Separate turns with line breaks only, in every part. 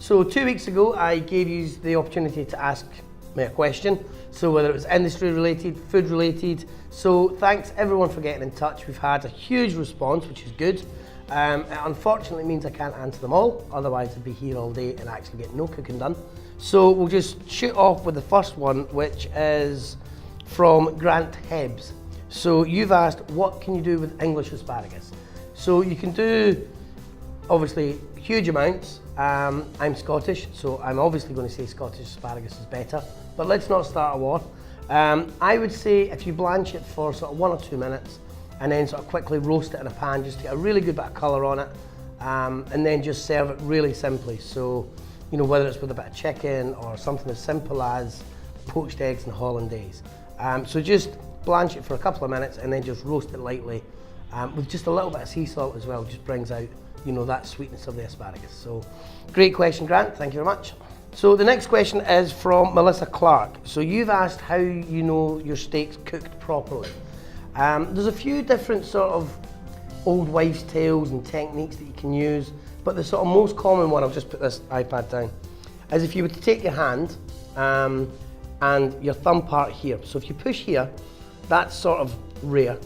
So 2 weeks ago, I gave you the opportunity to ask me a question. So whether it was industry related, food related. So thanks everyone for getting in touch. We've had a huge response, which is good. It unfortunately means I can't answer them all. Otherwise I'd be here all day and actually get no cooking done. So we'll just shoot off with the first one, which is from Grant Hebbs. So you've asked, what can you do with English asparagus? So you can do, obviously, huge amounts. I'm Scottish, so I'm obviously going to say Scottish asparagus is better, but let's not start a war. I would say if you blanch it for sort of 1 or 2 minutes and then sort of quickly roast it in a pan just to get a really good bit of colour on it, and then just serve it really simply. So, you know, whether it's with a bit of chicken or something as simple as poached eggs and hollandaise. So just blanch it for a couple of minutes and then just roast it lightly with just a little bit of sea salt as well. Just brings out, you know, that sweetness of the asparagus. So great question, Grant, thank you very much. So the next question is from Melissa Clark. So you've asked how you know your steak's cooked properly. There's a few different sort of old wives' tales and techniques that you can use, but the sort of most common one, I'll just put this iPad down, is if you were to take your hand and your thumb part here. So if you push here, that's sort of rare.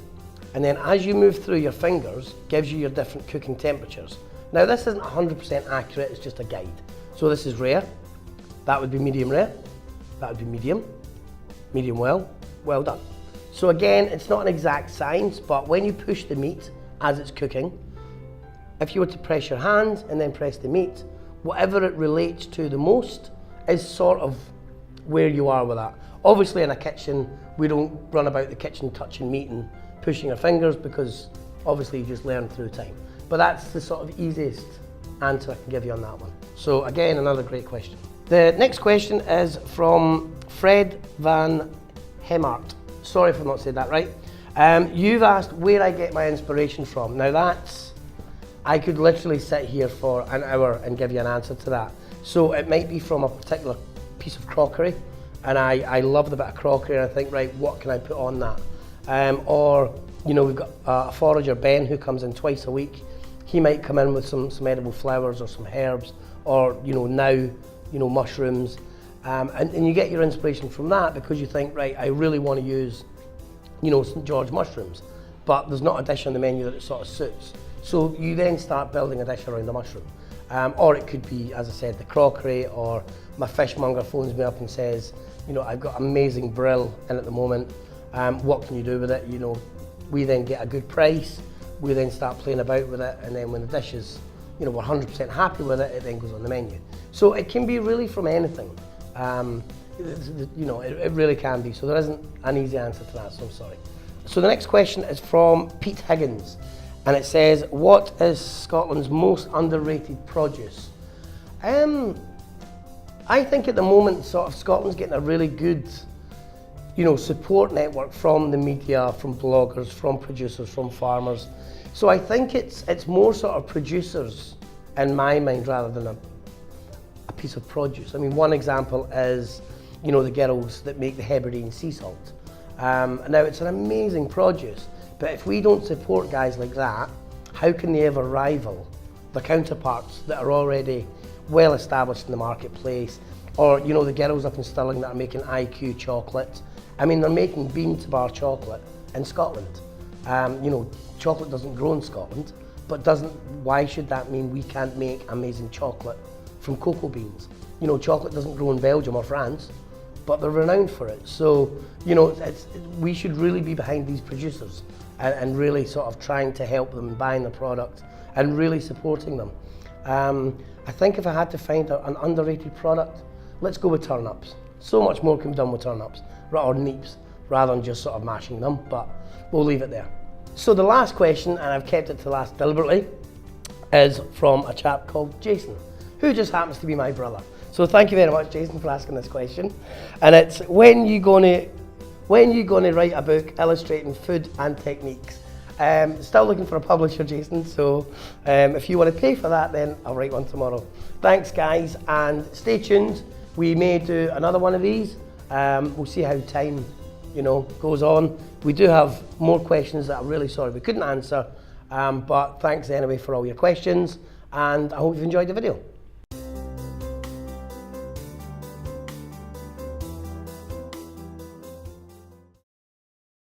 And then as you move through your fingers, gives you your different cooking temperatures. Now this isn't 100% accurate, it's just a guide. So this is rare, that would be medium rare, that would be medium, medium well, well done. So again, it's not an exact science, but when you push the meat as it's cooking, if you were to press your hand and then press the meat, whatever it relates to the most is sort of where you are with that. Obviously in a kitchen, we don't run about the kitchen touching meat and pushing our fingers, because obviously you just learn through time. But that's the sort of easiest answer I can give you on that one. So again, another great question. The next question is from Fred Van Hemart. Sorry if I've not said that right. You've asked where I get my inspiration from. Now that's, I could literally sit here for an hour and give you an answer to that. So it might be from a particular piece of crockery, and I love the bit of crockery, and I think, right, what can I put on that? Or, you know, we've got a forager, Ben, who comes in twice a week. He might come in with some edible flowers or some herbs, or, you know, now, you know, mushrooms. And you get your inspiration from that because you think, right, I really want to use, you know, St. George mushrooms, but there's not a dish on the menu that it sort of suits. So you then start building a dish around the mushroom. Or it could be, as I said, the crockery, or my fishmonger phones me up and says, you know, I've got amazing brill in at the moment. What can you do with it? You know, we then get a good price. We then start playing about with it, and then when the dish is, you know, we're 100% happy with it, it then goes on the menu. So it can be really from anything. You know, it really can be. So there isn't an easy answer to that, so I'm sorry. So the next question is from Pete Higgins, and it says, what is Scotland's most underrated produce? I think at the moment, sort of, Scotland's getting a really good, you know, support network from the media, from bloggers, from producers, from farmers. So I think it's more sort of producers in my mind rather than a piece of produce. I mean, one example is, you know, the girls that make the Hebridean sea salt. Now it's an amazing produce, but if we don't support guys like that, how can they ever rival the counterparts that are already well established in the marketplace? Or, you know, the girls up in Stirling that are making IQ chocolate. I mean, they're making bean to bar chocolate in Scotland. You know, chocolate doesn't grow in Scotland, but why should that mean we can't make amazing chocolate from cocoa beans? You know, chocolate doesn't grow in Belgium or France, but they're renowned for it. So, you know, we should really be behind these producers and really sort of trying to help them buying the product and really supporting them. I think if I had to find an underrated product, let's go with turnips. So much more can be done with turnips, or neeps, rather than just sort of mashing them, but we'll leave it there. So the last question, and I've kept it to last deliberately, is from a chap called Jason, who just happens to be my brother. So thank you very much, Jason, for asking this question. And it's, when you gonna write a book illustrating food and techniques? Still looking for a publisher, Jason, so if you want to pay for that, then I'll write one tomorrow. Thanks, guys, and stay tuned. We may do another one of these. We'll see how time, you know, goes on. We do have more questions that I'm really sorry we couldn't answer, but thanks anyway for all your questions, and I hope you've enjoyed the video.